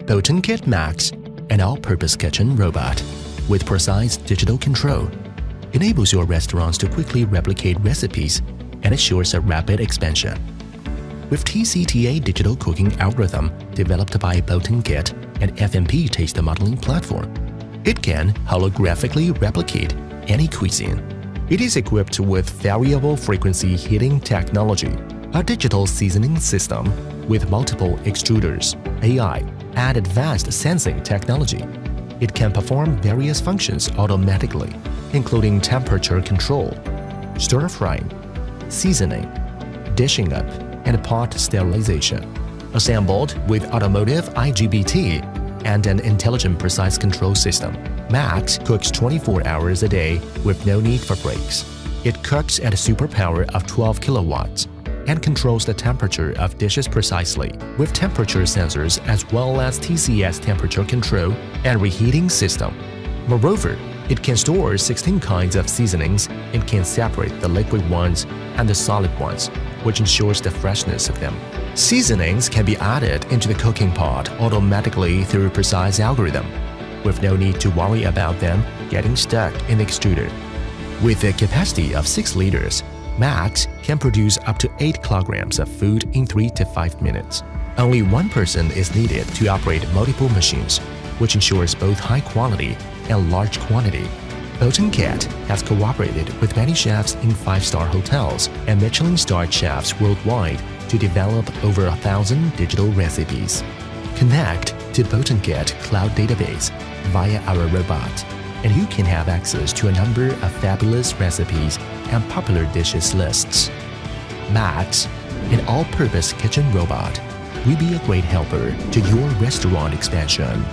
Botinkit Max, an all-purpose kitchen robot with precise digital control, enables your restaurants to quickly replicate recipes and assures a rapid expansion. With TCTA digital cooking algorithm developed by Botinkit and FMP taste modeling platform, it can holographically replicate any cuisine. It is equipped with variable frequency heating technology, a digital seasoning system with multiple extruders, AI, and advanced sensing technology. It can perform various functions automatically, including temperature control, stir-frying, seasoning, dishing up, and pot sterilization. Assembled with automotive IGBT and an intelligent precise control system, Max cooks 24 hours a day with no need for breaks. It cooks at a superpower of 12 kilowatts and controls the temperature of dishes precisely with temperature sensors as well as TCS temperature control and reheating system. Moreover, it can store 16 kinds of seasonings and can separate the liquid ones and the solid ones, which ensures the freshness of them. Seasonings can be added into the cooking pot automatically through a precise algorithm, with no need to worry about them getting stuck in the extruder. With a capacity of 6 liters, Max can produce up to 8 kilograms of food in 3 to 5 minutes. Only one person is needed to operate multiple machines, which ensures both high quality and large quantity. Botinkit has cooperated with many chefs in 5-star hotels and Michelin-starred chefs worldwide to develop over 1,000 digital recipes. Connect to Botinkit cloud database via our robot, and you can have access to a number of fabulous recipes and popular dishes lists. Max, an all-purpose kitchen robot, will be a great helper to your restaurant expansion.